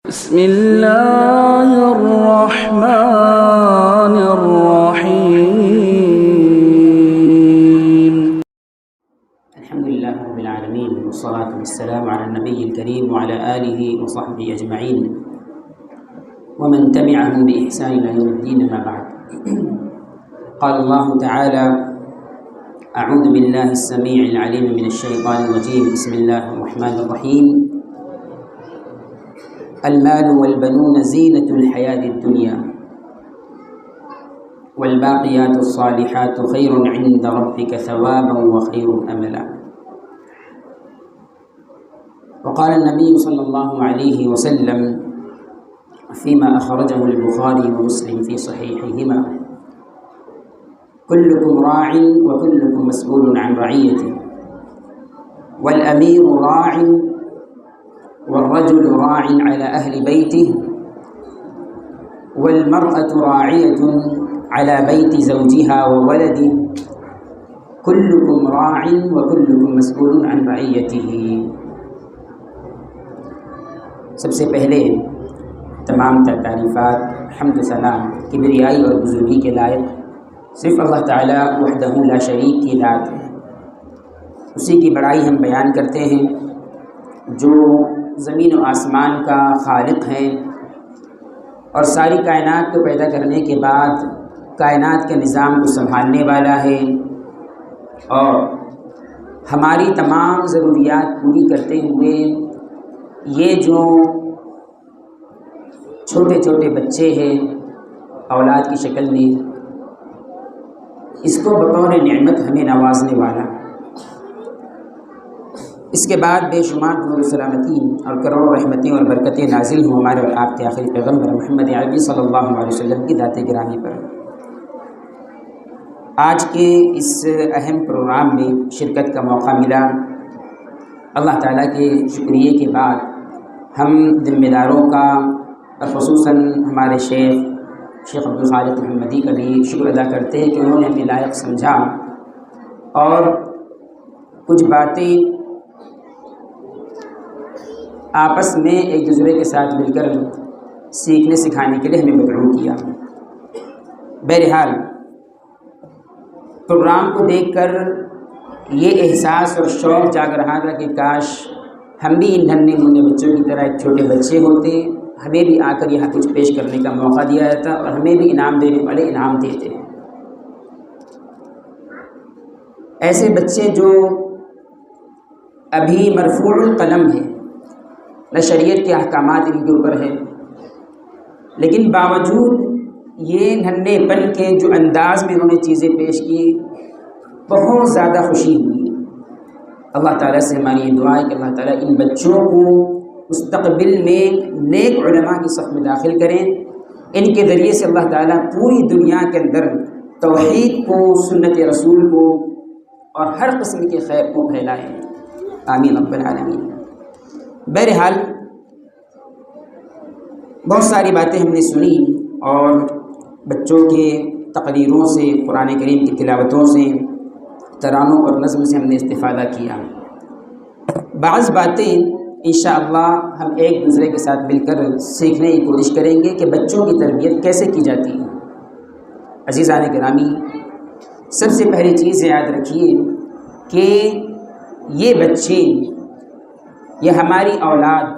بسم الله الرحمن الرحيم. الحمد لله رب العالمين، والصلاة والسلام على النبي الكريم وعلى آله وصحبه أجمعين ومن تبعهم بإحسان إلى يوم الدين، ما بعد. قال الله تعالى: أعوذ بالله السميع العليم من الشيطان الرجيم، بسم الله الرحمن الرحيم. المال والبنون زينة الحياة الدنيا والباقيات الصالحات خير عند ربك ثوابا وخير أملا. وقال النبي صلى الله عليه وسلم فيما أخرجه البخاري ومسلم في صحيحهما: كلكم راع وكلكم مسؤول عن رعيته، والأمير راع والرجل راع على أهل بيته، والمرأة راعية على بيت زوجها وولده، كلكم راع وكلكم مسؤول عن رعيته. سب سے پہلے تمام تعریفات، حمد و ثنا، کبریائی اور بزرگی کے لائق صرف اللہ تعالیٰ وحدہ لا شریک کی ذات ہے. اسی کی بڑائی ہم بیان کرتے ہیں جو زمین و آسمان کا خالق ہے اور ساری کائنات کو پیدا کرنے کے بعد کائنات کے نظام کو سنبھالنے والا ہے اور ہماری تمام ضروریات پوری کرتے ہوئے یہ جو چھوٹے چھوٹے بچے ہیں اولاد کی شکل میں، اس کو بطور نعمت ہمیں نوازنے والا. اس کے بعد بے شمار نور و سلامتی اور کروڑوں رحمتیں اور برکتیں نازل ہوں ہمارے اور آپ کے آخری پیغمبر محمد عربی صلی اللہ علیہ وسلم کی ذات گرامی پر. آج کے اس اہم پروگرام میں شرکت کا موقع ملا. اللہ تعالیٰ کے شکریہ کے بعد ہم ذمہ داروں کا اور خصوصاً ہمارے شیخ عبدالخالق محمدی کا بھی شکر ادا کرتے ہیں کہ انہوں نے ہمیں لائق سمجھا اور کچھ باتیں آپس میں ایک دوسرے کے ساتھ مل کر سیکھنے سکھانے کے لیے ہمیں مدعو کیا. بہرحال پروگرام کو دیکھ کر یہ احساس اور شوق جاگ رہا تھا کہ کاش ہم بھی ان ننھے منھے بچوں کی طرح ایک چھوٹے بچے ہوتے، ہمیں بھی آ کر یہاں کچھ پیش کرنے کا موقع دیا جاتا اور ہمیں بھی انعام دینے والے انعام دیتے. ایسے بچے جو ابھی مرفوع القلم ہے، نہ شریعت کے احکامات ان کے اوپر ہیں، لیکن باوجود یہ ننھے پن کے جو انداز میں انہوں نے چیزیں پیش کی، بہت زیادہ خوشی ہوئی. اللہ تعالیٰ سے ہماری یہ دعا ہے کہ اللہ تعالیٰ ان بچوں کو مستقبل میں نیک علماء کی صف میں داخل کریں. ان کے ذریعے سے اللہ تعالیٰ پوری دنیا کے اندر توحید کو، سنت رسول کو اور ہر قسم کے خیر کو پھیلائیں. آمین رب العالمین. بہرحال بہت ساری باتیں ہم نے سنی اور بچوں کے تقریروں سے، قرآن کریم کی تلاوتوں سے، ترانوں اور نظم سے ہم نے استفادہ کیا. بعض باتیں انشاءاللہ ہم ایک دوسرے کے ساتھ مل کر سیکھنے کی کوشش کریں گے کہ بچوں کی تربیت کیسے کی جاتی ہے. عزیزان گرامی، سب سے پہلی چیز یاد رکھیے کہ یہ بچے، یہ ہماری اولاد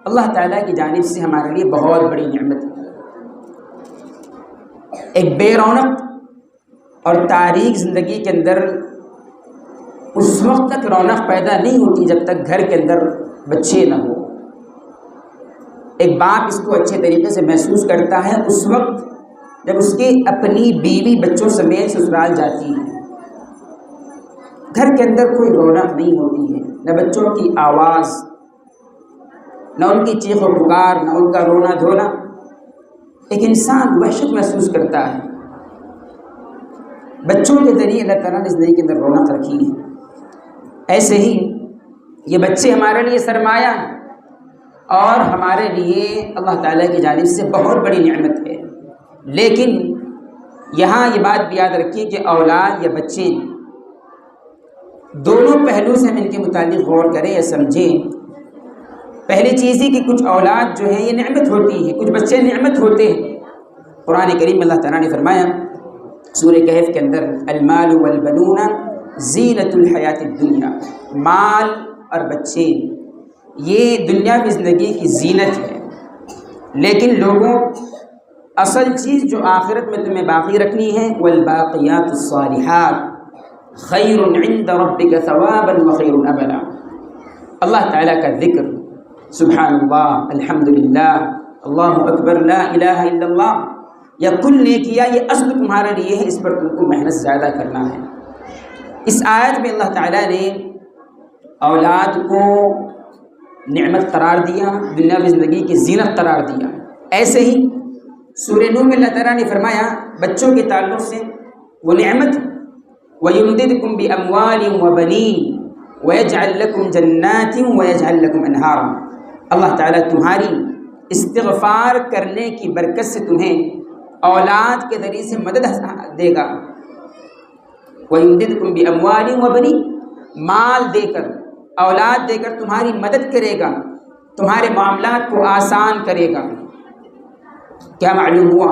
اللہ تعالیٰ کی جانب سے ہمارے لیے بہت بڑی نعمت ہے. ایک بے رونق اور تاریک زندگی کے اندر اس وقت تک رونق پیدا نہیں ہوتی جب تک گھر کے اندر بچے نہ ہو. ایک باپ اس کو اچھے طریقے سے محسوس کرتا ہے اس وقت جب اس کی اپنی بیوی بچوں سمیت سسرال جاتی ہے. گھر کے اندر کوئی رونق نہیں ہوتی ہے، نہ بچوں کی آواز، نہ ان کی چیخ و پکار، نہ ان کا رونا دھونا. ایک انسان وحشت محسوس کرتا ہے. بچوں کے ذریعے اللہ تعالیٰ نے زندگی کے اندر رونق رکھی ہے. ایسے ہی یہ بچے ہمارے لیے سرمایہ ہیں اور ہمارے لیے اللہ تعالیٰ کی جانب سے بہت بڑی نعمت ہے. لیکن یہاں یہ بات بھی یاد رکھیے کہ اولاد یا بچے دونوں پہلو سے ہم ان کے متعلق غور کریں یا سمجھیں. پہلی چیز ہی کہ کچھ اولاد جو ہے یہ نعمت ہوتی ہے، کچھ بچے نعمت ہوتے ہیں۔ قرآن کریم میں اللہ تعالیٰ نے فرمایا سورہ کہف کے اندر، المال والبنون زینت الحیات الدنیا، مال اور بچے یہ دنیاوی زندگی کی زینت ہے، لیکن لوگوں اصل چیز جو آخرت میں تمہیں باقی رکھنی ہے، والباقیات الصالحات خیر عند ربک ثوابا وخیر املا، اللہ تعالیٰ کا ذکر، سبحان اللہ، الحمدللہ، اللہ اکبر، لا الہ الا اللہ، یا کل نیکیاں، یہ اصل تمہارے لیے ہے، اس پر تم کو محنت زیادہ کرنا ہے۔ اس آیت میں اللہ تعالیٰ نے اولاد کو نعمت قرار دیا، دنیاوی زندگی کی زینت قرار دیا۔ ایسے ہی سورہ نور میں اللہ تعالیٰ نے فرمایا بچوں کے تعلق سے وہ نعمت، وَيُمْدِدْكُمْ بِأَمْوَالٍ وَبَنِينَ وَيَجْعَلْ لَكُمْ جَنَّاتٍ وَيَجْعَلْ لَكُمْ أَنْهَارًا، اللہ تعالیٰ تمہاری استغفار کرنے کی برکت سے تمہیں اولاد کے ذریعے سے مدد دے گا۔ وَيُمْدِدْكُمْ بِأَمْوَالٍ وَبَنِينَ، مال دے کر، اولاد دے کر تمہاری مدد کرے گا، تمہارے معاملات کو آسان کرے گا۔ کیا معلوم ہوا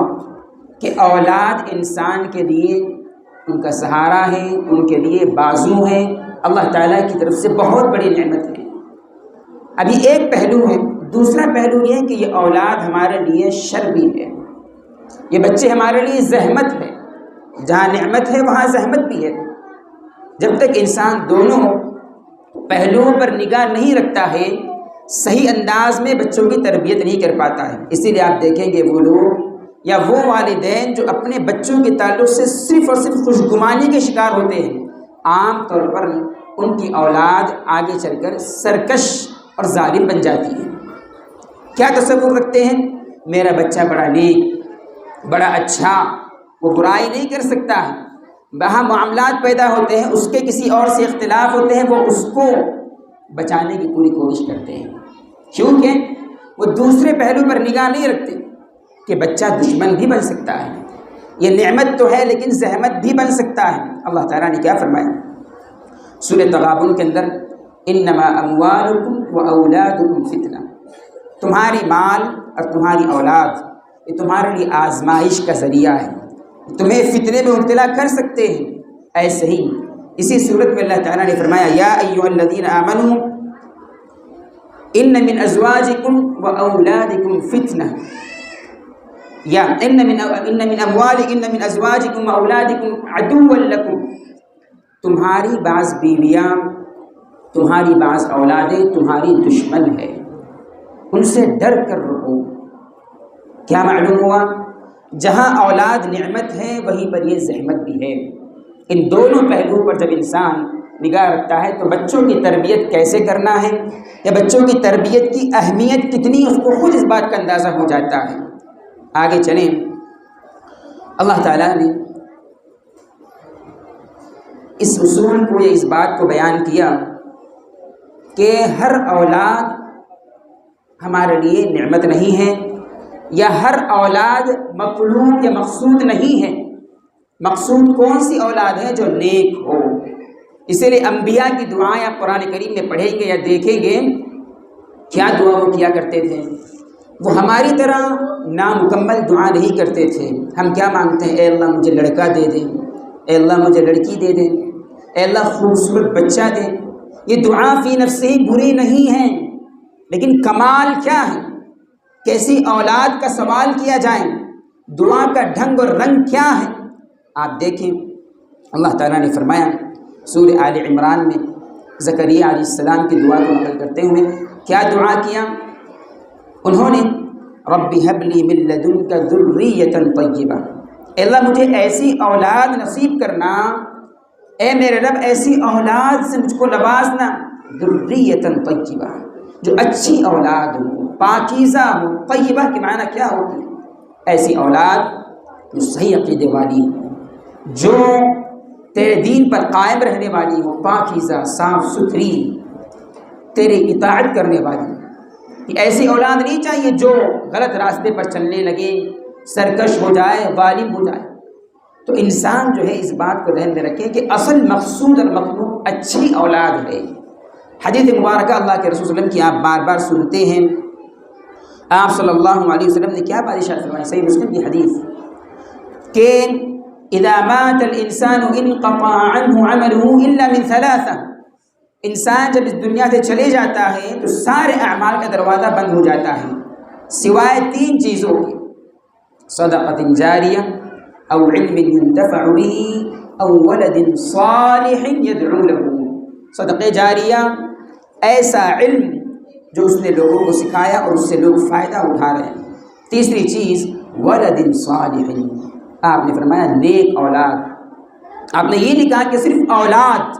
کہ اولاد انسان کے لیے ان کا سہارا ہے، ان کے لیے بازو ہے، اللہ تعالیٰ کی طرف سے بہت بڑی نعمت ہے۔ ابھی ایک پہلو ہے، دوسرا پہلو یہ ہے کہ یہ اولاد ہمارے لیے شر بھی ہے، یہ بچے ہمارے لیے زحمت ہے، جہاں نعمت ہے وہاں زحمت بھی ہے۔ جب تک انسان دونوں پہلوؤں پر نگاہ نہیں رکھتا ہے، صحیح انداز میں بچوں کی تربیت نہیں کر پاتا ہے۔ اسی لیے آپ دیکھیں گے وہ لوگ یا وہ والدین جو اپنے بچوں کے تعلق سے صرف اور صرف خوشگمانی کے شکار ہوتے ہیں، عام طور پر ان کی اولاد آگے چل کر سرکش اور ظالم بن جاتی ہے۔ کیا تصور رکھتے ہیں؟ میرا بچہ بڑا نیک، بڑا اچھا، وہ برائی نہیں کر سکتا ہے، وہاں معاملات پیدا ہوتے ہیں، اس کے کسی اور سے اختلاف ہوتے ہیں، وہ اس کو بچانے کی پوری کوشش کرتے ہیں، کیونکہ وہ دوسرے پہلو پر نگاہ نہیں رکھتے کہ بچہ دشمن بھی بن سکتا ہے، یہ نعمت تو ہے لیکن زحمت بھی بن سکتا ہے۔ اللہ تعالیٰ نے کیا فرمایا سورہ تغابن کے اندر، انما اموالکم واولادکم فتنہ، تمہاری مال اور تمہاری اولاد یہ تمہارے لیے آزمائش کا ذریعہ ہے، تمہیں فتنے میں مبتلا کر سکتے ہیں۔ ایسے ہی اسی صورت میں اللہ تعالیٰ نے فرمایا یا ایھا الذین آمنوا ان من ازواجکم واولادکم فتنہ، یا ان من ازواجکم واولادکم عدوا لکم، تمہاری بعض بیویاں، تمہاری بعض اولادیں تمہاری دشمن ہے، ان سے ڈر کر رہو۔ کیا معلوم ہوا؟ جہاں اولاد نعمت ہے وہیں پر یہ زحمت بھی ہے۔ ان دونوں پہلوؤں پر جب انسان نگاہ رکھتا ہے تو بچوں کی تربیت کیسے کرنا ہے یا بچوں کی تربیت کی اہمیت کتنی، اس کو خود اس بات کا اندازہ ہو جاتا ہے۔ آگے چلیں، اللہ تعالیٰ نے اس اصول کو یا اس بات کو بیان کیا کہ ہر اولاد ہمارے لیے نعمت نہیں ہے، یا ہر اولاد مطلوب یا مقصود نہیں ہے۔ مقصود کون سی اولاد ہے؟ جو نیک ہو۔ اسی لیے انبیاء کی دعائیں آپ قرآن کریم میں پڑھیں گے یا دیکھیں گے، کیا دعا وہ کیا کرتے تھے؟ وہ ہماری طرح نامکمل دعا نہیں کرتے تھے۔ ہم کیا مانگتے ہیں؟ اے اللہ مجھے لڑکا دے دے، اے اللہ مجھے لڑکی دے دے، اے اللہ خوبصورت بچہ دے۔ یہ دعا فی نفسہ ہی بری نہیں ہے، لیکن کمال کیا ہے؟ کیسی اولاد کا سوال کیا جائے، دعا کا ڈھنگ اور رنگ کیا ہے؟ آپ دیکھیں اللہ تعالیٰ نے فرمایا سورہ آل عمران میں زکریا علیہ السلام کی دعا کو نقل کرتے ہوئے کیا دعا کیا؟ انہوں نے رب هب لی من لدنک ذریۃ طیبہ، اے اللہ مجھے ایسی اولاد نصیب کرنا، اے میرے رب ایسی اولاد سے مجھ کو نوازنا، ذریۃ طیبہ، جو اچھی اولاد ہو، پاکیزہ ہو۔ طیبہ کے معنی کیا ہوتی ہے؟ ایسی اولاد جو صحیح عقیدے والی ہو، جو تیرے دین پر قائم رہنے والی ہو، پاکیزہ، صاف ستھری، تیرے اطاعت کرنے والی۔ ایسی اولاد نہیں چاہیے جو غلط راستے پر چلنے لگے، سرکش ہو جائے، ظالم ہو جائے۔ تو انسان جو ہے اس بات کو ذہن میں رکھے کہ اصل مقصود اور مطلوب اچھی اولاد ہے، حدیث مبارکہ اللہ کے رسول صلی اللہ علیہ وسلم کی آپ بار بار سنتے ہیں. آپ صلی اللہ علیہ وسلم نے کیا بات ارشاد فرمائی؟ صحیح مسلم کی حدیث کہ اذا مات الانسان انقطع عنه عمله الا من ثلاثه. انسان جب اس دنیا سے چلے جاتا ہے تو سارے اعمال کا دروازہ بند ہو جاتا ہے سوائے 3 چیزوں کے: صدقۃ جاریہ او علم ينتفع به او ولد صالح يدعو له. صدقہ جاریہ، ایسا علم جو اس نے لوگوں کو سکھایا اور اس سے لوگ فائدہ اٹھا رہے ہیں. تیسری چیز ولد صالح، آپ نے فرمایا نیک اولاد. آپ نے یہ نہیں کہا کہ صرف اولاد،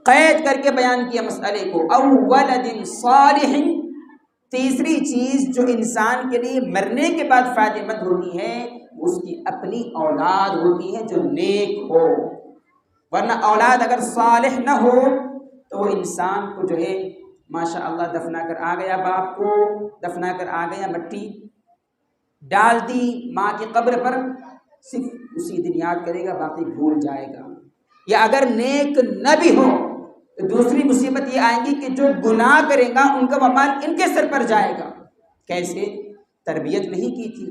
قید کر کے بیان کیا مسئلے کو. او ولد صالح، تیسری چیز جو انسان کے لیے مرنے کے بعد فائدہ مند ہوتی ہے اس کی اپنی اولاد ہوتی ہے جو نیک ہو. ورنہ اولاد اگر صالح نہ ہو تو وہ انسان کو جو ہے ماشاء اللہ دفنا کر آ گیا، باپ کو دفنا کر آ گیا، مٹی ڈال دی ماں کی قبر پر، صرف اسی دن یاد کرے گا، باقی بھول جائے گا. یا اگر نیک نہ بھی ہو تو دوسری مصیبت یہ آئیں گی کہ جو گناہ کرے گا ان کا وبال ان کے سر پر جائے گا. کیسے؟ تربیت نہیں کی تھی،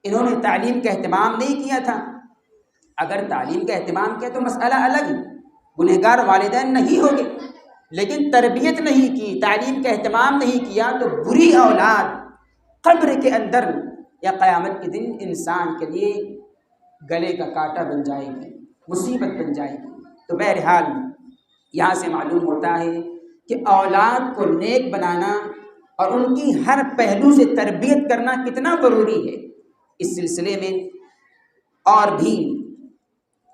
انہوں نے تعلیم کا اہتمام نہیں کیا تھا. اگر تعلیم کا اہتمام کیا تو مسئلہ الگ ہے، گنہگار والدین نہیں ہوگے. لیکن تربیت نہیں کی، تعلیم کا اہتمام نہیں کیا تو بری اولاد قبر کے اندر یا قیامت کے دن انسان کے لیے گلے کا کانٹا بن جائے گی، مصیبت بن جائے گی. تو بہرحال یہاں سے معلوم ہوتا ہے کہ اولاد کو نیک بنانا اور ان کی ہر پہلو سے تربیت کرنا کتنا ضروری ہے. اس سلسلے میں اور بھی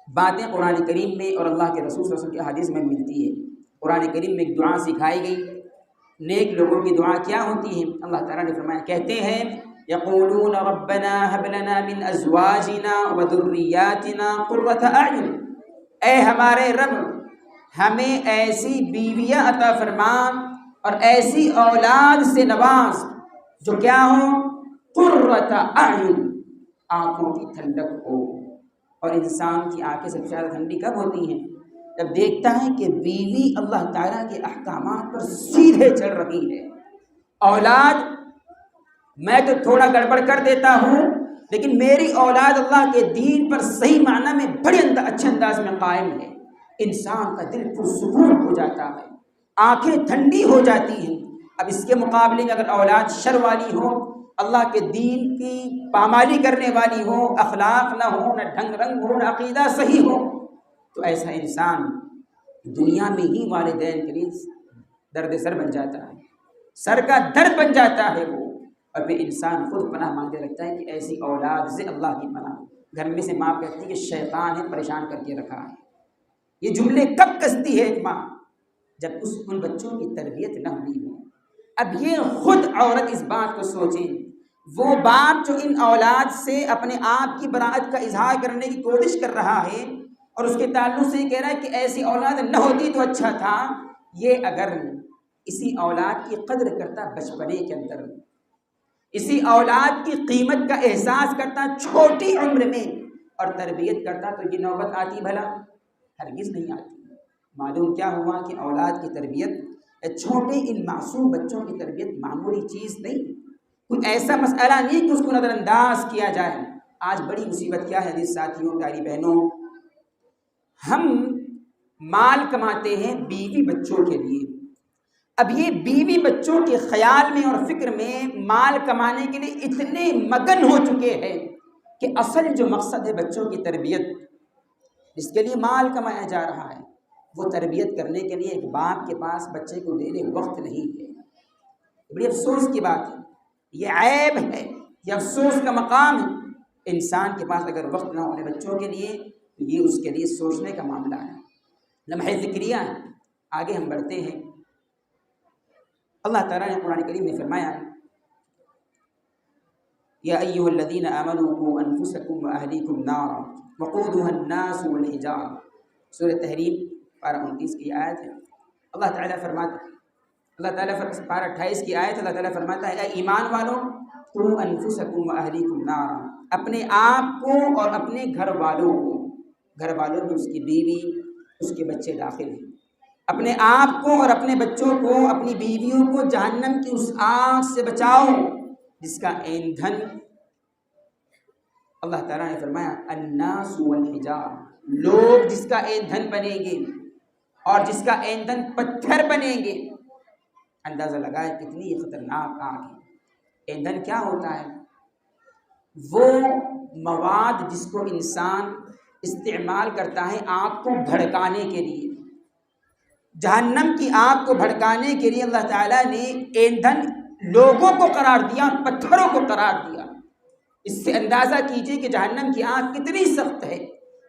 باتیں قرآن کریم میں اور اللہ کے رسول صلی اللہ علیہ وسلم کی حدیث میں ملتی ہے. قرآن کریم میں ایک دعا سکھائی گئی. نیک لوگوں کی دعا کیا ہوتی ہے؟ اللہ تعالیٰ نے فرمایا، کہتے ہیں یقولون ربنا هب لنا من ازواجنا وذریاتنا قرۃ اعین. اے ہمارے رب، ہمیں ایسی بیویاں عطا فرما اور ایسی اولاد سے نواز جو کیا ہوں؟ قرۃ اعین، آنکھوں کی ٹھنڈک ہو. اور انسان کی آنکھیں سب سے زیادہ ٹھنڈی کب ہوتی ہیں؟ جب دیکھتا ہے کہ بیوی اللہ تعالیٰ کے احکامات پر سیدھے چل رہی ہے. اولاد میں تو تھوڑا گڑبڑ کر دیتا ہوں لیکن میری اولاد اللہ کے دین پر صحیح معنی میں بڑے اچھے انداز میں قائم ہے. انسان کا دل پرسکون ہو جاتا ہے، آنکھیں ٹھنڈی ہو جاتی ہیں. اب اس کے مقابلے میں اگر اولاد شر والی ہو، اللہ کے دین کی پامالی کرنے والی ہو، اخلاق نہ ہو، نہ ڈھنگ رنگ ہو، نہ عقیدہ صحیح ہو، تو ایسا انسان دنیا میں ہی والدین کے لیے درد سر بن جاتا ہے، سر کا درد بن جاتا ہے وہ. اور پھر انسان خود پناہ مانگنے لگتا ہے کہ ایسی اولاد سے اللہ کی پناہ. گھر میں سے ماں کہتی ہے کہ شیطان ہے پریشان کر کے رکھا ہے. یہ جملے کب کستی ہے ایک ماں؟ جب ان بچوں کی تربیت نہ ہوئی ہو. اب یہ خود عورت اس بات کو سوچیں، وہ باپ جو ان اولاد سے اپنے آپ کی براءت کا اظہار کرنے کی کوشش کر رہا ہے اور اس کے تعلق سے یہ کہہ رہا ہے کہ ایسی اولاد نہ ہوتی تو اچھا تھا، یہ اگر اسی اولاد کی قدر کرتا بچپنے کے اندر، اسی اولاد کی قیمت کا احساس کرتا چھوٹی عمر میں اور تربیت کرتا تو یہ نوبت آتی بھلا؟ ہرگز نہیں آتی. معلوم کیا ہوا کہ اولاد کی تربیت، چھوٹے ان معصوم بچوں کی تربیت معمولی چیز نہیں، کوئی ایسا مسئلہ نہیں کہ اس کو نظر انداز کیا جائے. آج بڑی مصیبت کیا ہے عزیز ساتھیوں، پیاری بہنوں، ہم مال کماتے ہیں بیوی بچوں کے لیے. اب یہ بیوی بچوں کے خیال میں اور فکر میں مال کمانے کے لیے اتنے مگن ہو چکے ہیں کہ اصل جو مقصد ہے بچوں کی تربیت، جس کے لیے مال کمایا جا رہا ہے، وہ تربیت کرنے کے لیے ایک باپ کے پاس بچے کو دینے وقت نہیں ہے. بڑی افسوس کی بات ہے، یہ عیب ہے، یہ افسوس کا مقام ہے. انسان کے پاس اگر وقت نہ ہونے بچوں کے لیے تو یہ اس کے لیے سوچنے کا معاملہ ہے. لمحہ ذکریہ ہے. آگے ہم بڑھتے ہیں. اللہ تعالیٰ نے قرآن کریم میں فرمایا، یا ایھا الذین آمنوا قوا انفسکم واہلیکم نارا وقودها الناس والحجارہ. سورۃ تحریم پارہ 29 کی آیت ہے. اللہ تعالیٰ فرماتا ہے، پارہ 28 کی آیت، اللہ تعالیٰ فرماتا ہے، اے ایمان والوں، قوا انفسکم واہلیکم نارا، اپنے آپ کو اور اپنے گھر والوں کو، گھر والوں میں اس کی بیوی، اس کے بچے داخل ہیں، اپنے آپ کو اور اپنے بچوں کو، اپنی بیویوں کو جہنم کی اس آگ سے بچاؤ جس کا ایندھن اللہ تعالیٰ نے فرمایا الناس والحجارہ، لوگ جس کا ایندھن بنیں گے اور جس کا ایندھن پتھر بنیں گے۔ اندازہ لگائے کتنی خطرناک آگ ہے۔ ایندھن کیا ہوتا ہے؟ وہ مواد جس کو انسان استعمال کرتا ہے آگ کو بھڑکانے کے لیے۔ جہنم کی آگ کو بھڑکانے کے لیے اللہ تعالیٰ نے ایندھن لوگوں کو قرار دیا، پتھروں کو قرار دیا۔ اس سے اندازہ کیجئے کہ جہنم کی آگ کتنی سخت ہے،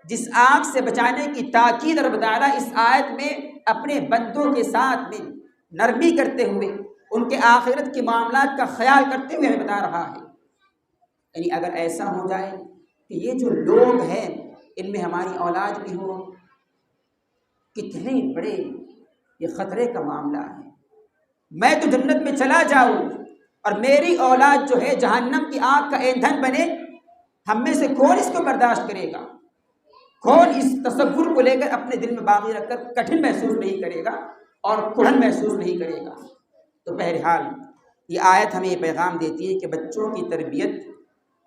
جس آگ سے بچانے کی تاکید رب تعالیٰ اس آیت میں اپنے بندوں کے ساتھ میں نرمی کرتے ہوئے، ان کے آخرت کے معاملات کا خیال کرتے ہوئے ہمیں بتا رہا ہے۔ یعنی اگر ایسا ہو جائے کہ یہ جو لوگ ہیں ان میں ہماری اولاد بھی ہو، کتنے بڑے یہ خطرے کا معاملہ ہے۔ میں تو جنت میں چلا جاؤں اور میری اولاد جو ہے جہنم کی آگ کا ایندھن بنے، ہم میں سے کون اس کو برداشت کرے گا؟ کون اس تصور کو لے کر اپنے دل میں باقی رکھ کر کٹھن محسوس نہیں کرے گا اور کڑھن محسوس نہیں کرے گا؟ تو بہرحال یہ آیت ہمیں یہ پیغام دیتی ہے کہ بچوں کی تربیت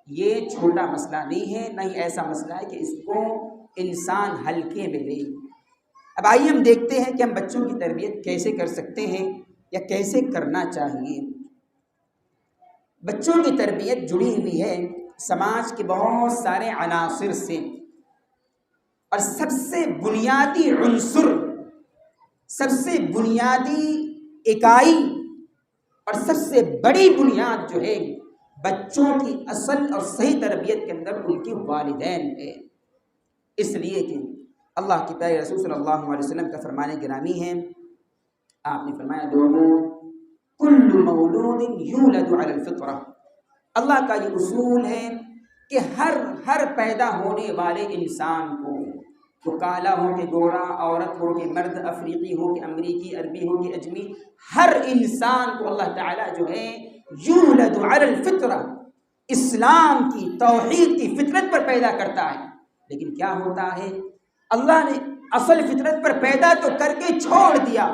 یہ چھوٹا مسئلہ نہیں ہے، نہ ہی ایسا مسئلہ ہے کہ اس کو انسان ہلکے میں لے۔ اب آئیے ہم دیکھتے ہیں کہ ہم بچوں کی تربیت کیسے کر سکتے ہیں یا کیسے کرنا چاہیے۔ بچوں کی تربیت جڑی ہوئی ہے سماج کے بہت سارے عناصر سے، اور سب سے بنیادی عنصر، سب سے بنیادی اکائی اور سب سے بڑی بنیاد جو ہے بچوں کی اصل اور صحیح تربیت کے اندر ان کے والدین ہے۔ اس لیے کہ اللہ کے پیارے رسول صلی اللہ علیہ وسلم کا فرمان گرامی ہے، آپ نے فرمایا لوگوں کل مولود یولد علی الفطرہ، اللہ کا یہ اصول ہے کہ ہر پیدا ہونے والے انسان کو، وہ کالا ہو کہ گورا، عورت ہو کہ مرد، افریقی ہو کہ امریکی، عربی ہو کہ اجمی، ہر انسان کو اللہ تعالیٰ جو ہے یولد علی الفطرہ، اسلام کی، توحید کی فطرت پر پیدا کرتا ہے۔ لیکن کیا ہوتا ہے، اللہ نے اصل فطرت پر پیدا تو کر کے چھوڑ دیا،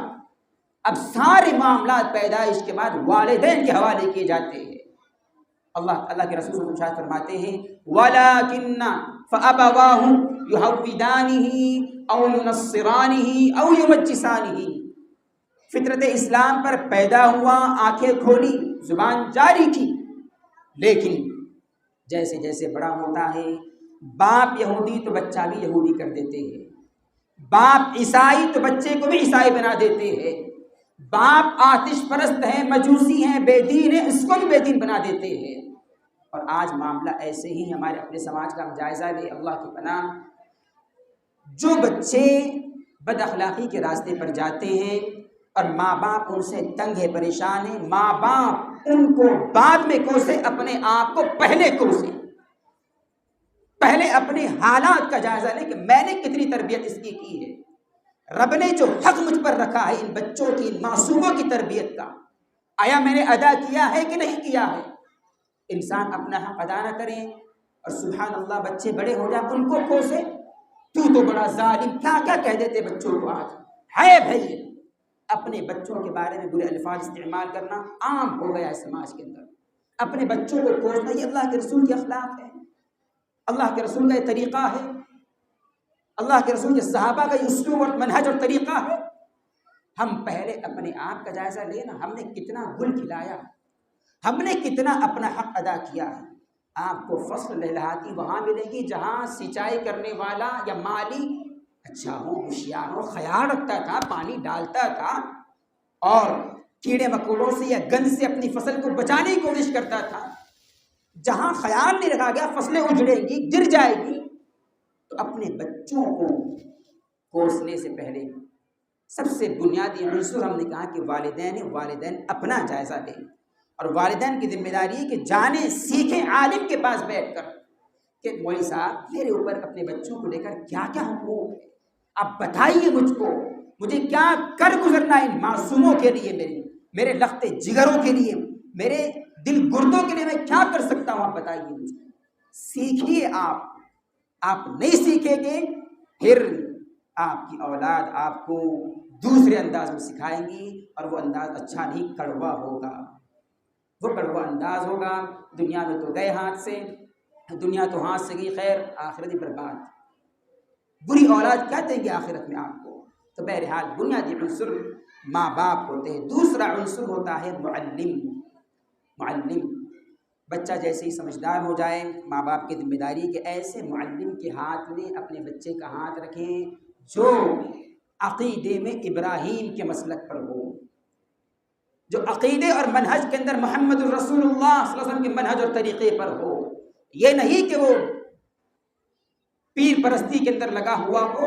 اب سارے معاملات پیدائش کے بعد والدین کے حوالے کیے جاتے ہیں۔ اللہ کے رسول صلی اللہ علیہ وسلم فرماتے ہیں وَلَكِنَّ فَأَبَوَاهُ يُحَوِّدَانِهِ أَوْ يُنَصِّرَانِهِ أَوْ يُمَجِّسَانِهِ، فطرت اسلام پر پیدا ہوا، آنکھیں کھولی، زبان جاری کی، لیکن جیسے جیسے بڑا ہوتا ہے باپ یہودی تو بچہ بھی یہودی کر دیتے ہیں، باپ عیسائی تو بچے کو بھی عیسائی بنا دیتے ہیں، باپ آتش پرست ہیں، مجوسی ہیں، بے دین ہیں، اس کو بھی بے دین بنا دیتے ہیں۔ اور آج معاملہ ایسے ہی ہمارے اپنے سماج کا ہم جائزہ لیں، اللہ کی پناہ، جو بچے بد اخلاقی کے راستے پر جاتے ہیں اور ماں باپ ان سے تنگ ہے، پریشان ہیں، ماں باپ ان کو بعد میں کوسے، اپنے آپ کو پہلے کوسے، پہلے اپنے حالات کا جائزہ لیں کہ میں نے کتنی تربیت اس کی ہے، رب نے جو حق مجھ پر رکھا ہے ان بچوں کی، ان معصوموں کی تربیت کا، آیا میں نے ادا کیا ہے کہ نہیں کیا ہے؟ انسان اپنا حق ادا نہ کریں اور سبحان اللہ بچے بڑے ہو جائیں ان کو کوسے، تو بڑا ظالم، کیا کیا کہہ دیتے بچوں کو۔ آج ہے بھائی اپنے بچوں کے بارے میں برے الفاظ استعمال کرنا عام ہو گیا ہے سماج کے اندر، اپنے بچوں کو کوسنا، یہ اللہ کے رسول کے اخلاق ہے، اللہ کے رسول کا یہ طریقہ ہے، اللہ کے رسول کے صحابہ کا یہ اسلوب اور منہج اور طریقہ ہے۔ ہم پہلے اپنے آپ کا جائزہ لینا، ہم نے کتنا گل کھلایا، ہم نے کتنا اپنا حق ادا کیا ہے۔ آپ کو فصل لہلاتی وہاں ملے گی جہاں سینچائی کرنے والا یا مالی اچھا ہو، ہوشیار ہو، خیال رکھتا تھا، پانی ڈالتا تھا اور کیڑے مکوڑوں سے یا گند سے اپنی فصل کو بچانے کی کوشش کرتا تھا۔ جہاں خیال نہیں رکھا گیا فصلیں اجڑے گی، گر جائے گی۔ تو اپنے بچوں کو کوسنے سے پہلے سب سے بنیادی عنصر ہم نے کہا کہ والدین اپنا جائزہ لیں، اور والدین کی ذمہ داری ہے کہ جانیں سیکھیں عالم کے پاس بیٹھ کر کہ مولوی صاحب میرے اوپر اپنے بچوں کو لے کر کیا کیا حقوق ہے، آپ بتائیے مجھ کو، مجھے کیا کر گزرنا ہے ان معصوموں کے لیے، میرے لخت جگروں کے لیے، میرے دل گردوں کے لیے میں کیا کر سکتا ہوں، آپ بتائیے مجھ کو۔ سیکھیے، آپ نہیں سیکھیں گے پھر آپ کی اولاد آپ کو دوسرے انداز میں سکھائیں گی، اور وہ انداز اچھا نہیں، کڑوا ہوگا، وہ کڑوا انداز ہوگا۔ دنیا میں تو گئے ہاتھ سے، دنیا تو ہاتھ سے گئی، خیر آخرت برباد، بری اولاد کیا دیں گے آخرت میں آپ کو۔ تو بہرحال بنیادی عنصر ماں باپ ہوتے ہیں۔ دوسرا عنصر ہوتا ہے معلم۔ معلم، بچہ جیسے ہی سمجھدار ہو جائے، ماں باپ کی ذمہ داری کہ ایسے معلم کے ہاتھ میں اپنے بچے کا ہاتھ رکھیں جو عقیدے میں ابراہیم کے مسلک پر ہو، جو عقیدے اور منہج کے اندر محمد الرسول اللہ صلی اللہ علیہ وسلم کے منہج اور طریقے پر ہو۔ یہ نہیں کہ وہ پیر پرستی کے اندر لگا ہوا ہو،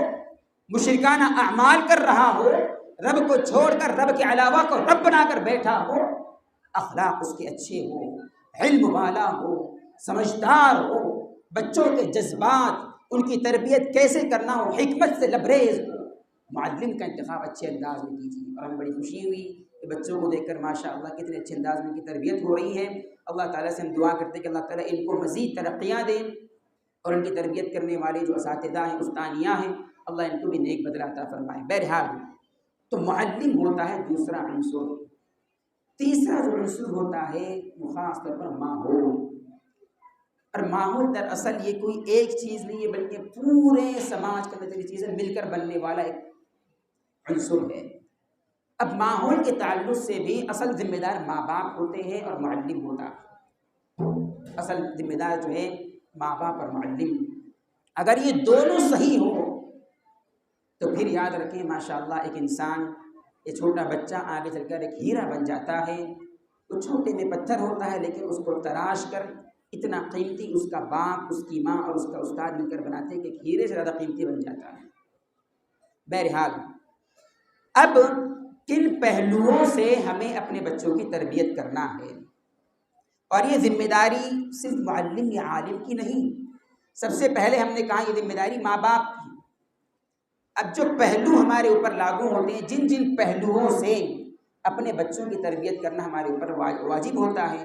مشرکانہ اعمال کر رہا ہو، رب کو چھوڑ کر رب کے علاوہ کو رب بنا کر بیٹھا ہو۔ اخلاق اس کے اچھے ہو، علم والا ہو، سمجھدار ہو، بچوں کے جذبات، ان کی تربیت کیسے کرنا ہو، حکمت سے لبریز ہو۔ معلم کا انتخاب اچھے انداز میں کیجیے۔ اور ہمیں بڑی خوشی ہوئی کہ بچوں کو دیکھ کر ماشاءاللہ کتنے اچھے انداز میں ان کی تربیت ہو رہی ہے۔ اللہ تعالیٰ سے ہم دعا کرتے ہیں کہ اللہ تعالیٰ ان کو مزید ترقیاں دیں، اور ان کی تربیت کرنے والے جو اساتذہ ہیں، استانیہ ہیں، اللہ ان کو بھی نیک بدلہ عطا فرمائے۔ بہرحال تو معلم ہوتا ہے دوسرا عنصر۔ تیسرا جو عنصر ہوتا ہے وہ خاص طور پر ماحول۔ اور ماحول دراصل یہ کوئی ایک چیز نہیں ہے، بلکہ پورے سماج کے اندر چیزیں مل کر بننے والا ایک عنصر ہے۔ اب ماحول کے تعلق سے بھی اصل ذمہ دار ماں باپ ہوتے ہیں اور معلم ہوتا ہے۔ اصل ذمہ دار جو ہے ماں باپ اور معلم۔ اگر یہ دونوں صحیح ہو تو پھر یاد رکھیں ماشاءاللہ ایک انسان، یہ چھوٹا بچہ آگے چل کر ایک ہیرا بن جاتا ہے۔ وہ چھوٹے میں پتھر ہوتا ہے، لیکن اس کو تراش کر اتنا قیمتی اس کا باپ، اس کی ماں اور اس کا استاد مل کر بناتے ہیں کہ ہیرے سے زیادہ قیمتی بن جاتا ہے۔ بہرحال اب کن پہلوؤں سے ہمیں اپنے بچوں کی تربیت کرنا ہے، اور یہ ذمہ داری صرف معلم یا عالم کی نہیں۔ سب سے پہلے ہم نے کہا یہ ذمہ داری ماں باپ کی۔ اب جو پہلو ہمارے اوپر لاگو ہوتے ہیں، جن جن پہلوؤں سے اپنے بچوں کی تربیت کرنا ہمارے اوپر واجب ہوتا ہے،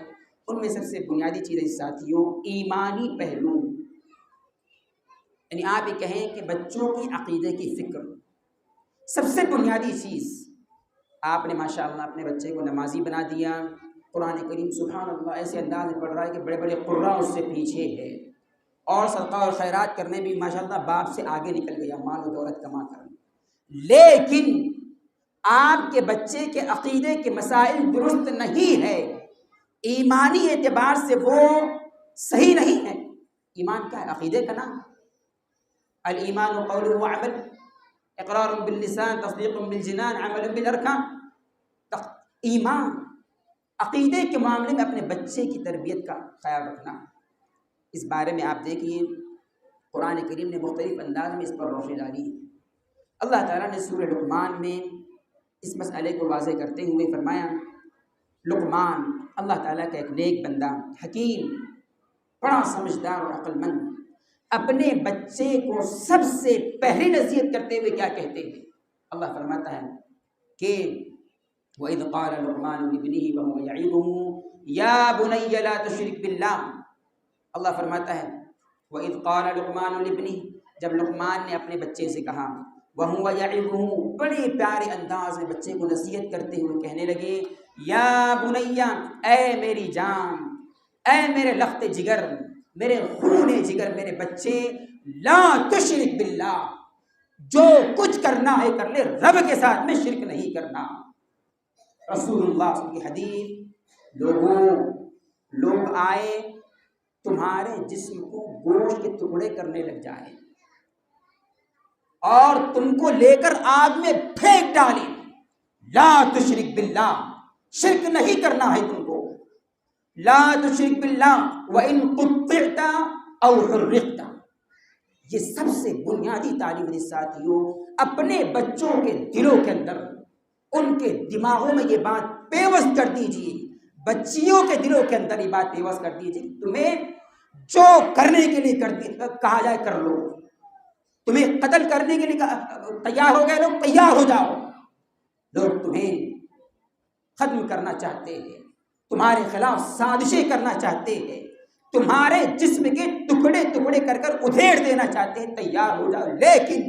ان میں سب سے بنیادی چیز ہے ساتھیوں ایمانی پہلو۔ یعنی آپ یہ کہیں کہ بچوں کی عقیدے کی فکر، سب سے بنیادی چیز۔ آپ نے ماشاءاللہ اپنے بچے کو نمازی بنا دیا، قرآن کریم سبحان اللہ ایسے انداز میں پڑھ رہا ہے کہ بڑے بڑے قراء اس سے پیچھے ہے، اور صدقہ اور خیرات کرنے بھی ماشاءاللہ باپ سے آگے نکل گیا، مال و دولت کما کر۔ لیکن آپ کے بچے کے عقیدے کے مسائل درست نہیں ہے، ایمانی اعتبار سے وہ صحیح نہیں ہے۔ ایمان کیا ہے؟ عقیدے کا نام۔ الایمان قول و عمل، اقرار باللسان، تصدیق بالجنان، عمل بالارکان۔ ایمان، عقیدے کے معاملے میں اپنے بچے کی تربیت کا خیال رکھنا۔ اس بارے میں آپ دیکھیے قرآن کریم نے مختلف انداز میں اس پر روشنی ڈالی ہے۔ اللہ تعالیٰ نے سورہ لقمان میں اس مسئلے کو واضح کرتے ہوئے فرمایا، لقمان اللہ تعالیٰ کا ایک نیک بندہ، حکیم، بڑا سمجھدار اور عقل مند، اپنے بچے کو سب سے پہلی نصیحت کرتے ہوئے کیا کہتے ہیں؟ اللہ فرماتا ہے کہ وَإِذْ قَالَ لُقْمَانُ لِابْنِهِ وَهُوَ يَعِظُهُ يَا بُنَيَّ لَا تُشْرِكْ بِاللَّهِ۔ اللہ فرماتا ہے وَإِذْ قَالَ لُقْمَانُ لِابْنِهِ، جب لقمان نے اپنے بچے سے کہا، وَهُوَ يَعِظُهُ، بڑے پیارے انداز میں بچے کو نصیحت کرتے ہوئے کہنے لگے، یا بنیا، اے میری جان، اے میرے لخت جگر، میرے خون جگر، میرے بچے، لا تشرک باللہ، جو کچھ کرنا ہے کر لے، رب کے ساتھ میں شرک نہیں کرنا۔ رسول اللہ صلی اللہ علیہ وسلم کی حدیث، لوگ آئے تمہارے جسم کو گوشت کے ٹکڑے کرنے لگ جائے اور تم کو لے کر آگ میں پھینک ڈالے، لا تشرک باللہ، شرک نہیں کرنا ہے تم کو، لا تشرک باللہ وَإِن قُطِّعْتَ أَوْ حُرِّقْتَ۔ یہ سب سے بنیادی تعلیم ہے ساتھیوں، اپنے بچوں کے دلوں کے اندر، ان کے دماغوں میں یہ بات پیوست کر دیجیے، بچیوں کے دلوں کے اندر یہ بات پیوست کر دیجیے، تمہیں جو کرنے کے لیے کہا جائے کر لو، تمہیں قتل کرنے کے لیے تیار ہو گئے لوگ، تیار ہو جاؤ۔ لوگ تمہیں ختم کرنا چاہتے ہیں، تمہارے خلاف سازشیں کرنا چاہتے ہیں، تمہارے جسم کے ٹکڑے ٹکڑے کر کر ادھیڑ دینا چاہتے ہیں، تیار ہو جاؤ، لیکن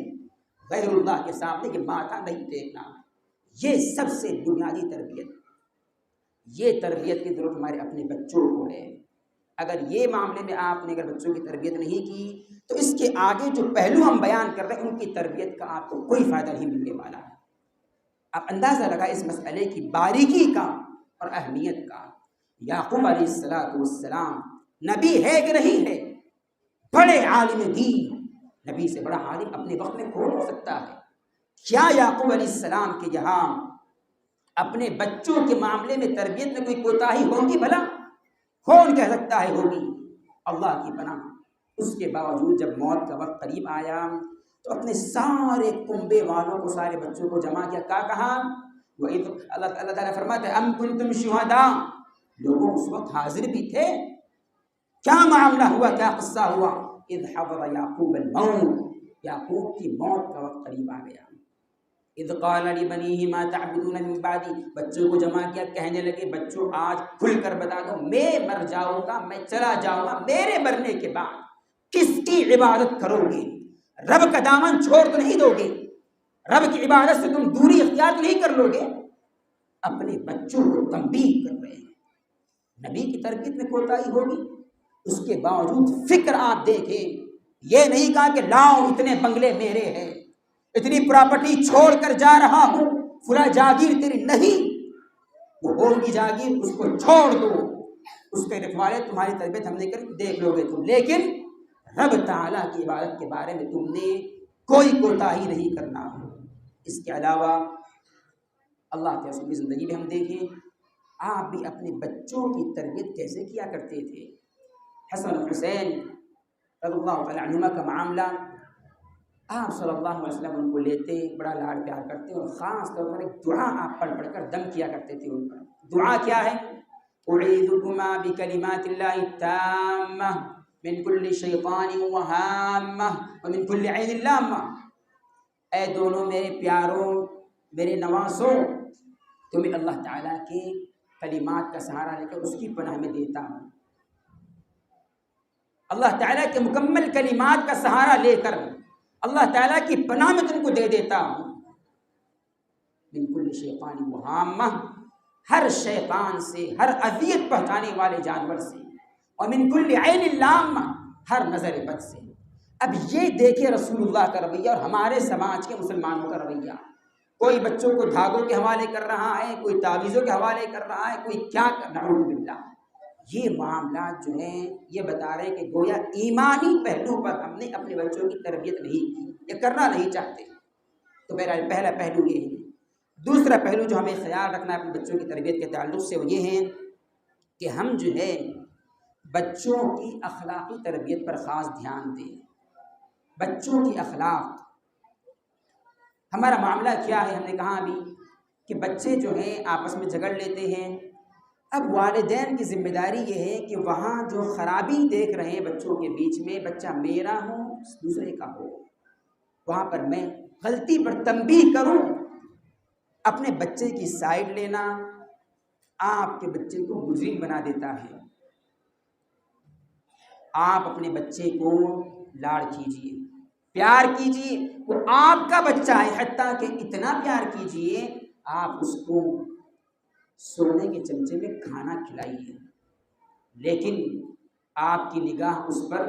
غیر اللہ کے سامنے یہ ماتھا نہیں ٹیکنا۔ یہ سب سے بنیادی تربیت، یہ تربیت کی ضرورت ہمارے اپنے بچوں کو ہے۔ اگر یہ معاملے میں آپ نے اگر بچوں کی تربیت نہیں کی تو اس کے آگے جو پہلو ہم بیان کر رہے ہیں ان کی تربیت کا آپ کو کوئی فائدہ نہیں ملنے والا ہے۔ آپ اندازہ لگائیں اس مسئلے کی باریکی کا اور اہمیت کا۔ یعقوب علیہ السلام نبی ہے کہ نہیں ہے؟ بڑے عالم دین، نبی سے بڑا عالم اپنے وقت میں کون ہو سکتا ہے؟ کیا یعقوب علیہ السلام کے یہاں اپنے بچوں کے معاملے میں تربیت میں کوئی کوتاہی ہوگی؟ بھلا کون کہہ سکتا ہے ہوگی؟ اللہ کی پناہ۔ اس کے باوجود جب موت کا وقت قریب آیا تو اپنے سارے کنبے والوں کو، سارے بچوں کو جمع کیا، کیا کہا؟ اللہ تعالیٰ فرماتا ہے ام کنتم شہداء، لوگوں اس وقت حاضر بھی تھے؟ کیا معاملہ ہوا، کیا قصہ ہوا؟ اذ حضر یعقوب الموت، یعقوب کی موت کا وقت قریب آ گیا۔ اذ قال لبنیہ ما تعبدون من بعدی، بچوں کو جمع کیا، کہنے لگے بچوں آج کھل کر بتا دو، میں مر جاؤں گا، میں چلا جاؤں گا، میرے مرنے کے بعد کس کی عبادت کرو گے؟ رب کا دامن چھوڑ تو نہیں دو گے؟ رب کی عبادت سے تم دوری اختیار تو نہیں کر لو گے؟ اپنے بچوں کو تنبیہ کر رہے ہیں۔ نبی کی تربیت میں کوتاہی ہوگی، اس کے باوجود فکر آپ دیکھیں، یہ نہیں کہا کہ لاؤ اتنے بنگلے میرے ہیں، اتنی پراپرٹی چھوڑ کر جا رہا ہوں، فلاں جاگیر تیری نہیں، وہ ہوگی جاگیر، اس کو چھوڑ دو، اس کے رکھوالے تمہاری تربیت ہم نے کر دیکھ لو گے تم، لیکن رب تعالیٰ کی عبادت کے بارے میں تم نے کوئی کوتاہی نہیں کرنا۔ اس کے علاوہ اللہ کے رسول کی زندگی میں ہم دیکھیں، آپ بھی اپنے بچوں کی تربیت کیسے کیا کرتے تھے۔ حسن و حسین رضی اللہ تعالیٰ عنہما کا معاملہ، آپ صلی اللہ علیہ وسلم ان کو لیتے، بڑا لاڑ پیار کرتے، اور خاص طور پر ایک دعا آپ پڑھ پڑھ کر دم کیا کرتے تھے ان پر۔ دعا کیا ہے؟ اعیذکما بکلمات اللہ التامہ من کل شیطان وہامہ ومن کل عین لامہ، اے دونوں میرے پیاروں، میرے نواسوں، تمہیں اللہ تعالیٰ کے کلمات کا سہارا لے کر اس کی پناہ میں دیتا ہوں، اللہ تعالیٰ کے مکمل کلمات کا سہارا لے کر اللہ تعالیٰ کی پناہ میں تم کو دے دیتا ہوں۔ من کل شیطان وہامہ، ہر شیطان سے، ہر اذیت پہنچانے والے جانور سے، اور من کل عین لامہ، ہر نظر بد سے۔ اب یہ دیکھیں رسول اللہ کا رویہ اور ہمارے سماج کے مسلمانوں کا رویہ، کوئی بچوں کو دھاگوں کے حوالے کر رہا ہے، کوئی تعویذوں کے حوالے کر رہا ہے، کوئی کیا نعوذ باللہ۔ یہ معاملات جو ہیں یہ بتا رہے ہیں کہ گویا ایمانی پہلو پر ہم نے اپنے بچوں کی تربیت نہیں کی یا کرنا نہیں چاہتے۔ تو پہلا پہلو یہ ہے۔ دوسرا پہلو جو ہمیں خیال رکھنا ہے اپنے بچوں کی تربیت کے تعلق سے، وہ یہ ہے کہ ہم جو ہے بچوں کی اخلاقی تربیت پر خاص دھیان دیں۔ بچوں کی اخلاق، ہمارا معاملہ کیا ہے؟ ہم نے کہا ابھی کہ بچے جو ہیں آپس میں جھگڑ لیتے ہیں۔ اب والدین کی ذمہ داری یہ ہے کہ وہاں جو خرابی دیکھ رہے ہیں بچوں کے بیچ میں، بچہ میرا ہو دوسرے کا ہو، وہاں پر میں غلطی پر تنبیہ کروں۔ اپنے بچے کی سائیڈ لینا آپ کے بچے کو مجرم بنا دیتا ہے۔ آپ اپنے بچے کو لاڑ کیجیے، پیار کیجیے، وہ آپ کا بچہ ہے، حتیٰ کہ اتنا پیار کیجیے آپ اس کو سونے کے چمچے میں کھانا کھلائیے، لیکن آپ کی نگاہ اس پر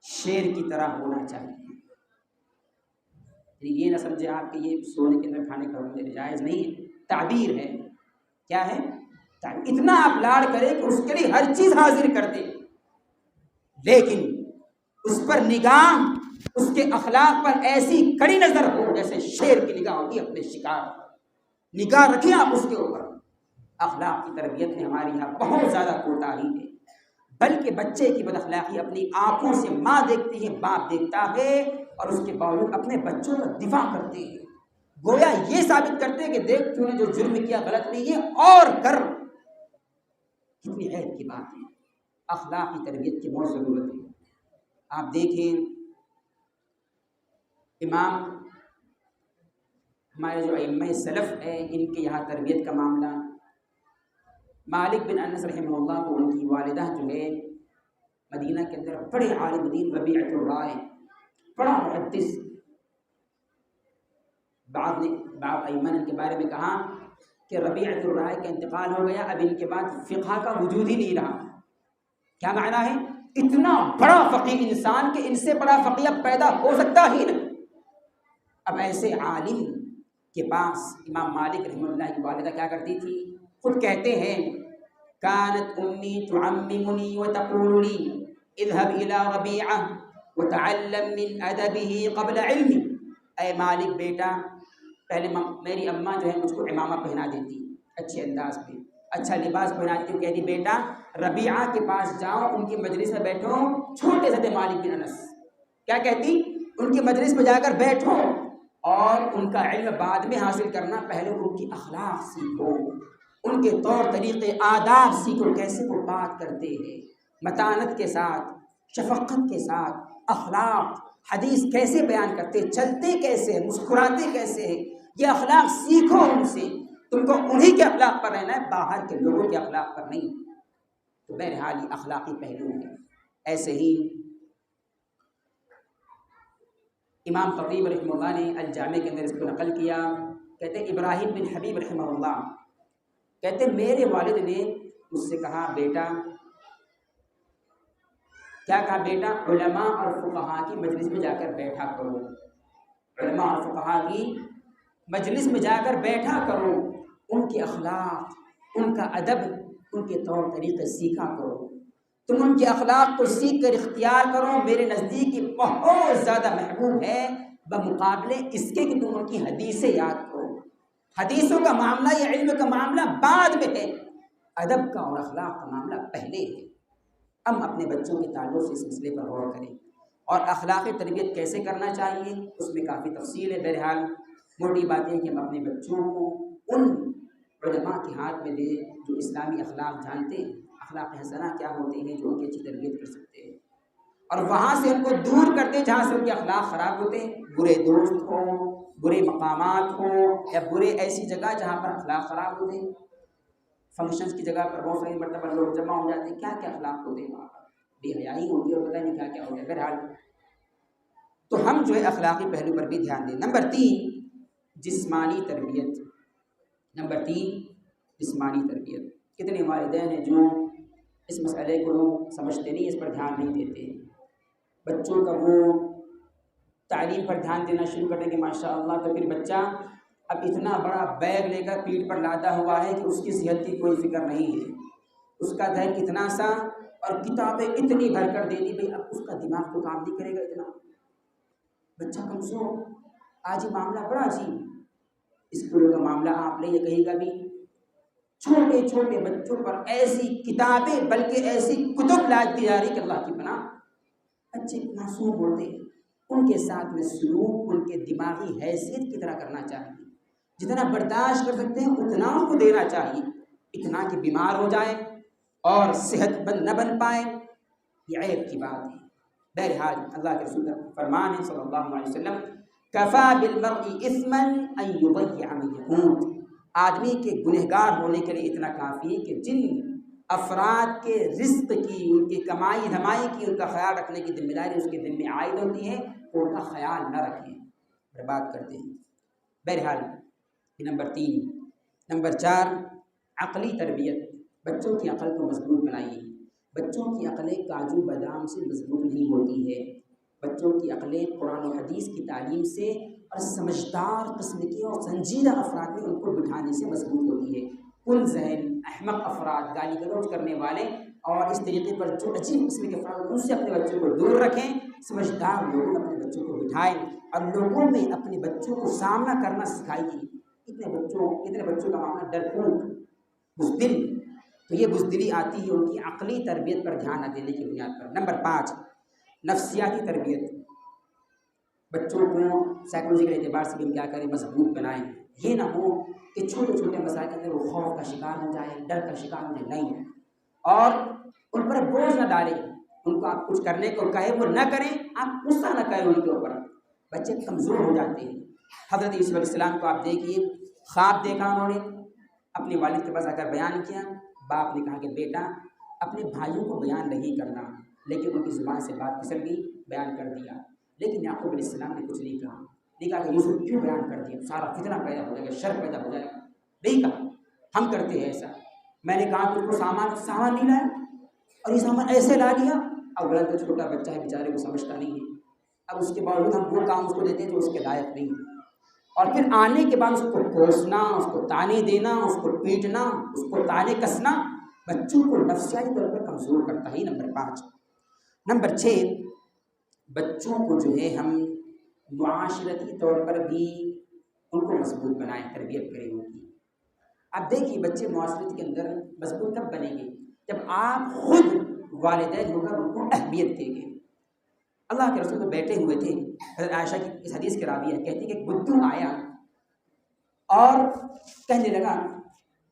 شیر کی طرح ہونا چاہیے۔ یہ نہ سمجھے آپ کہ یہ سونے کے اندر کھانے کا حکم جائز نہیں ہے، تعبیر ہے۔ کیا ہے؟ اتنا آپ لاڑ کریں کہ اس کے لیے ہر چیز حاضر کر دیں، لیکن اس پر نگاہ، اس کے اخلاق پر ایسی کڑی نظر ہو جیسے شیر کی نگاہ ہوتی ہے اپنے شکار پر۔ نگاہ رکھیں آپ اس کے اوپر۔ اخلاق کی تربیت میں ہمارے یہاں بہت زیادہ کوتاہی ہے، بلکہ بچے کی بد اخلاقی اپنی آنکھوں سے ماں دیکھتی ہے، باپ دیکھتا ہے، اور اس کے باوجود اپنے بچوں کا دفاع کرتے ہیں، گویا یہ ثابت کرتے ہیں کہ دیکھ تو نے جو جرم کیا غلط نہیں ہے اور کر۔ کتنی عیب کی بات ہے۔ اخلاق کی تربیت کی بہت ضرورت ہے۔ آپ دیکھیں امام ہمارے جو ائمہ سلف ہیں، ان کے یہاں تربیت کا معاملہ، مالک بن انس رحمہ اللہ کو ان کی والدہ جو ہے مدینہ کے اندر بڑے عالم دین ربیعۃ الرائے، بڑا محدث، بعض ائمہ نے ان کے بارے میں کہا کہ ربیعۃ الرائے کا انتقال ہو گیا، اب ان کے بعد فقہ کا وجود ہی نہیں رہا۔ کیا معنی ہے؟ اتنا بڑا فقیہ انسان کہ ان سے بڑا فقیہ پیدا ہو سکتا ہی نہیں۔ اب ایسے عالم کے پاس امام مالک رحمہ اللہ کی والدہ کیا کرتی تھی؟ خود کہتے ہیں کانت امی تعممنی وتقول لی اذهب الى ربیعہ وتعلم من ادبہ قبل علمی۔ اے مالک بیٹا، پہلے میری اماں جو ہے مجھ کو عمامہ پہنا دیتی اچھے انداز پہ، اچھا لباس پہناتی ہوں، کہتی بیٹا ربیعہ کے پاس جاؤ، ان کی مجلس میں بیٹھو، چھوٹے سے تھے مالک بن انس، کیا کہتی؟ ان کی مجلس میں جا کر بیٹھو اور ان کا علم بعد میں حاصل کرنا، پہلے ان کی اخلاق سیکھو، ان کے طور طریقے آداب سیکھو، کیسے وہ بات کرتے ہیں متانت کے ساتھ، شفقت کے ساتھ، اخلاق، حدیث کیسے بیان کرتے، چلتے کیسے، مسکراتے کیسے ہیں، یہ اخلاق سیکھو ان سے، تم کو انہی کے اخلاق پر رہنا ہے، باہر کے لوگوں کے اخلاق پر نہیں۔ تو بہرحال یہ اخلاقی پہلو ہے۔ ایسے ہی امام خطیب رحمہ اللہ نے الجامع کے اندر اس کو نقل کیا، کہتے ابراہیم بن حبیب رحمہ اللہ کہتے میرے والد نے مجھ سے کہا بیٹا، کیا کہا بیٹا؟ علماء اور فقہاء کی مجلس میں جا کر بیٹھا کرو، علماء اور فقہاء کی مجلس میں جا کر بیٹھا کرو، ان کے اخلاق، ان کا ادب، ان کے طور طریقے سیکھا کرو، تم ان کے اخلاق کو سیکھ کر اختیار کرو، میرے نزدیک یہ بہت زیادہ محبوب ہے بمقابلے اس کے کہ تم ان کی حدیثیں یاد کرو۔ حدیثوں کا معاملہ یا علم کا معاملہ بعد میں ہے، ادب کا اور اخلاق کا معاملہ پہلے ہے۔ ہم اپنے بچوں کے تعلق سے اس مسئلے پر غور کریں، اور اخلاقی تربیت کیسے کرنا چاہیے اس میں کافی تفصیل ہے۔ بہرحال موٹی بات ہے کہ ہم اپنے بچوں کو ان علماء کے ہاتھ میں دیں جو اسلامی اخلاق جانتے ہیں، اخلاق حسنہ کیا ہوتے ہیں، جو ان کی اچھی تربیت کر سکتے ہیں، اور وہاں سے ان کو دور کر دیں جہاں سے ان کے اخلاق خراب ہوتے ہیں، برے دوست ہوں، برے مقامات ہوں، یا برے ایسی جگہ جہاں پر اخلاق خراب ہوتے ہیں، فنکشنز کی جگہ پر بہت ساری مرتبہ لوگ جمع ہو جاتے ہیں، کیا کیا اخلاق ہوتے ہیں وہاں پر، بے حیائی ہوتی ہے اور پتہ نہیں کیا کیا ہوتا ہے۔ بہرحال تو ہم جو ہے اخلاقی پہلو پر بھی دھیان دیں۔ نمبر 3 جسمانی تربیت۔ نمبر 3 جسمانی تربیت۔ کتنے والدین ہیں جو اس مسئلے کو سمجھتے نہیں، اس پر دھیان نہیں دیتے، بچوں کا وہ تعلیم پر دھیان دینا شروع کر دیں گے ماشاء اللہ، تو پھر بچہ اب اتنا بڑا بیگ لے کر پیٹھ پر لادا ہوا ہے کہ اس کی صحت کی کوئی فکر نہیں ہے، اس کا ذہن اتنا سا اور کتابیں اتنی بھر کر دے دی، بھائی اب اس کا دماغ تو کام نہیں کرے گا، اتنا بچہ کمزور۔ آج یہ معاملہ بڑا عجیب، اسکولوں کا معاملہ آپ لے کہیں کا بھی، چھوٹے چھوٹے بچوں پر ایسی کتابیں بلکہ ایسی کتب لاج دی جا رہی کہ اللہ کی پناہ، بچے معصوم ہوتے ہیں، ان کے ساتھ میں سلوک ان کے دماغی حیثیت کی طرح کرنا چاہیے، جتنا برداشت کر سکتے ہیں اتنا ان کو دینا چاہیے، اتنا کہ بیمار ہو جائیں اور صحت مند نہ بن پائیں، یہ عیب کی بات ہے۔ بہرحال اللہ کے رسول کا فرمان ہے صلی اللہ علیہ وسلم کفا بالمرء اثما ان یضیع من یموت، آدمی کے گنہگار ہونے کے لیے اتنا کافی ہے کہ جن افراد کے رزق کی، ان کی کمائی دھمائی کی، ان کا خیال رکھنے کی ذمہ داری اس کے ذمہ عائد ہوتی ہے، وہ ان کا خیال نہ رکھیں، برباد کر دیں۔ بہرحال یہ نمبر 3۔ نمبر 4 عقلی تربیت۔ بچوں کی عقل کو مضبوط بنائیے۔ بچوں کی عقلیں کاجو بادام سے مضبوط نہیں ہوتی ہے، بچوں کی عقلیں قرآن و حدیث کی تعلیم سے اور سمجھدار قسم کے اور سنجیدہ افراد میں ان کو بٹھانے سے مضبوط ہوتی ہے۔ کل ذہن احمق افراد، گالی گلوچ کرنے والے اور اس طریقے پر جو عجیب قسم کے افراد، ان سے اپنے بچوں کو دور رکھیں، سمجھدار لوگوں میں اپنے بچوں کو بٹھائیں اور لوگوں میں اپنے بچوں کو سامنا کرنا سکھائیے۔ اتنے بچوں کا معاملہ ڈرپوک، بزدل، تو یہ بزدلی آتی ہے ان کی عقلی تربیت پر دھیان نہ دینے کی بنیاد پر۔ نمبر 5 نفسیاتی تربیت۔ بچوں کو سائیکولوجیکل اعتبار سے بھی ہم کیا کریں، مضبوط بنائیں۔ یہ نہ ہو کہ چھوٹے چھوٹے مسائل کے اندر وہ خوف کا شکار ہو جائے، ڈر کا شکار ہو جائے، نہیں، اور ان پر بوجھ نہ ڈالیں، ان کو آپ کچھ کرنے کو کہیں وہ نہ کریں، آپ غصہ نہ کریں ان کے اوپر، بچے کمزور ہو جاتے ہیں۔ حضرت یوسف علیہ السلام کو آپ دیکھیے، خواب دیکھا انہوں نے، اپنے والد کے پاس آ کر بیان کیا، باپ نے کہا کہ بیٹا اپنے بھائیوں کو بیان نہیں کرنا، لیکن ان کی زبان سے بات پھسل گئی، بیان کر دیا، لیکن یعقوب علیہ السلام نے کچھ نہیں کہا۔ نہیں کہا کہ یوسف کیوں بیان کر دیا، سارا فتنہ پیدا ہو جائے گا، شر پیدا ہو جائے گا، نہیں کہا ہم کرتے ہیں ایسا، میں نے کہا کہ اس کو سامان نہیں لایا اور یہ سامان ایسے لا لیا، اب غلط تو چھوٹا بچہ ہے بیچارے کو سمجھتا نہیں ہے، اب اس کے باوجود ہم وہ کام اس کو دیتے ہیں جو اس کے لائق نہیں ہے، اور پھر آنے کے بعد اس کو کوسنا، اس کو تانے دینا، اس کو پیٹنا، اس کو تانے کسنا بچوں کو نفسیاتی طور پر کمزور کرتا ہے۔ نمبر 5۔ نمبر 6، بچوں کو جو ہے ہم معاشرتی طور پر بھی ان کو مضبوط بنائیں، تربیت کریں ان کی۔ اب دیکھیے بچے معاشرت کے اندر مضبوط کب بنیں گے؟ جب آپ خود والدین ہو کر ان کو اہمیت دیں گے۔ اللہ کے رسول تو بیٹھے ہوئے تھے، حضرت عائشہ کی اس حدیث کے راوی ہے، کہتی کہ بدو آیا اور کہنے لگا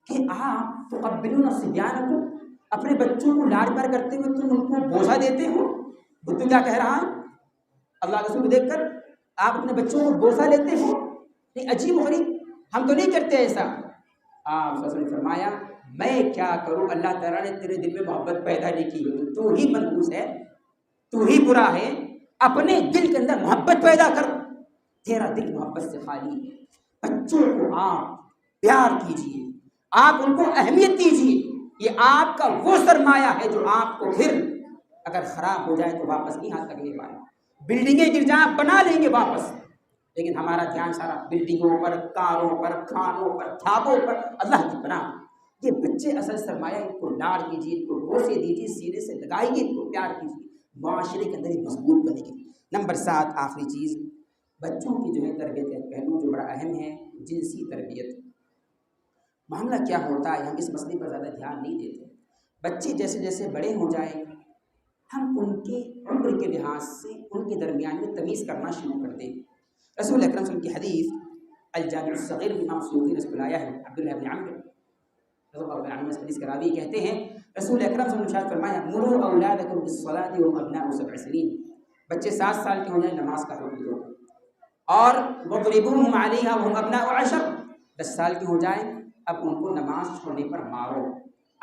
کہ آپ تقبلون صبیانکم، اپنے بچوں کو لاڈ پیار کرتے ہوئے تم ان کو بوسہ دیتے ہو۔ بدو کیا کہہ رہا؟ اللہ کے رسول کو دیکھ کر آپ اپنے بچوں کو بوسہ لیتے ہو؟ نہیں، عجیب و غریب، ہم تو نہیں کرتے ایسا۔ آپ صلی اللہ علیہ وسلم نے فرمایا میں کیا کروں، اللہ تعالیٰ نے تیرے دل میں محبت پیدا نہیں کی ہوئی، تو ہی منحوس ہے، تو ہی برا ہے، اپنے دل کے اندر محبت پیدا کر، تیرا دل محبت سے خالی ہے۔ بچوں کو آپ پیار کیجیے، آپ ان کو اہمیت دیجیے، یہ آپ کا وہ سرمایہ ہے جو آپ کو پھر اگر خراب ہو جائے تو واپس نہیں ہاتھ لگنے والا۔ بلڈنگیں گر جائیں بنا لیں گے واپس، لیکن ہمارا دھیان سارا بلڈنگوں پر، کاروں پر، کھانوں پر، ڈھابوں پر، اللہ کی پناہ۔ یہ بچے اصل سرمایہ، ان کو لاڈ کیجیے، ان کو بوسے دیجیے، سینے سے لگائیے، ان کو پیار کیجیے، معاشرے کے اندر ہی مضبوط بنے گی۔ نمبر 7، آخری چیز، بچوں کی جو ہے تربیت کا پہلو جو بڑا اہم ہے، جنسی تربیت۔ معاملہ کیا ہوتا ہے، ہم اس مسئلے پر زیادہ دھیان نہیں دیتے۔ بچے جیسے جیسے بڑے ہو جائیں ہم ان کے عمر کے لحاظ سے ان کے درمیان میں تمیز کرنا شروع کر دیں۔ رسول اکرم صلی اللہ علیہ وسلم کی حدیث الجامع الصغیر امام سیوطی نے اس کو لایا ہے، عبداللہ بن عمرو رضی اللہ عنہ اس حدیث کے راوی کہتے ہیں رسول اکرم صلی اللہ علیہ وسلم نے فرمایا مروا اولادکم بالصلاۃ وهم ابناء 7 سنین، بچے 7 سال کے ہو جائیں نماز کا حکم دو، اور وضربوهم علیہا وهم ابناء 10، 10 سال کے ہو جائیں اب ان کو نماز چھوڑنے پر مارو۔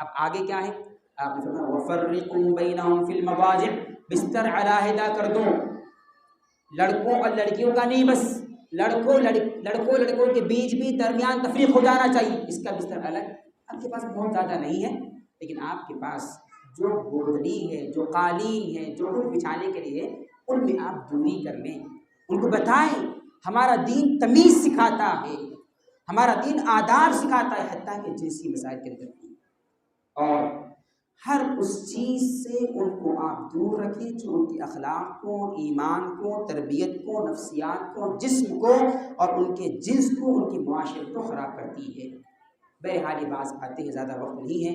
اب آگے کیا ہے؟ آپ نے فرمایا وفرقوا بینہم فی المضاجع، بستر علیحدہ کر دو، لڑکوں اور لڑکیوں کا نہیں، بس لڑکوں کے بیچ بھی درمیان تفریق ہو جانا چاہیے، اس کا بستر الگ۔ آپ کے پاس بہت زیادہ نہیں ہے، لیکن آپ کے پاس جو گودڑی ہے، جو قالین ہے، جو کچھ بچھانے کے لیے، ان میں آپ دوری کر لیں، ان کو بتائیں ہمارا دین تمیز سکھاتا ہے، ہمارا دین آداب سکھاتا ہے، حتیٰ کہ جنسی مسائل کے اندر بھی، اور ہر اس چیز سے ان کو آپ دور رکھیں جو ان کے اخلاق کو، ایمان کو، تربیت کو، نفسیات کو، جسم کو اور ان کے جنس کو، ان کی معاشرت کو خراب کرتی ہے۔ بہرحال یہ بعض باتیں ہیں، زیادہ وقت نہیں ہے،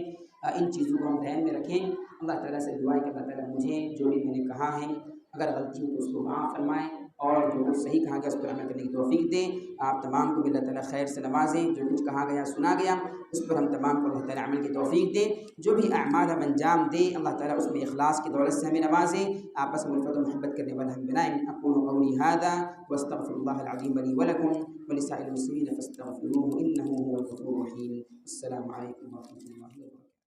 ان چیزوں کو ہم ذہن میں رکھیں۔ اللہ تعالیٰ سے دعا ہے کہ اللہ تعالیٰ مجھے جو بھی میں نے کہا ہے اگر غلطی ہو تو اس کو معاف فرمائیں، اور جو کچھ صحیح کہا گیا اس پر عمل کرنے کی توفیق دیں۔ آپ تمام کو بھی اللہ تعالیٰ خیر سے نوازیں، جو کچھ کہا گیا سنا گیا اس پر ہم تمام کو اللہ تعالیٰ عمل کی توفیق دیں، جو بھی اعمال ہم انجام دیں اللہ تعالیٰ اس میں اخلاص کی دولت سے ہمیں نوازیں، آپس میں الفت و محبت کرنے والا ہم بنائیں۔ اقول قولی ھذا واستغفر اللہ العظیم لی ولکم ولسائر المسلمین فاستغفروہ انہ هو الغفور الرحیم۔ السلام علیکم ورحمۃ اللہ وبرکاتہ۔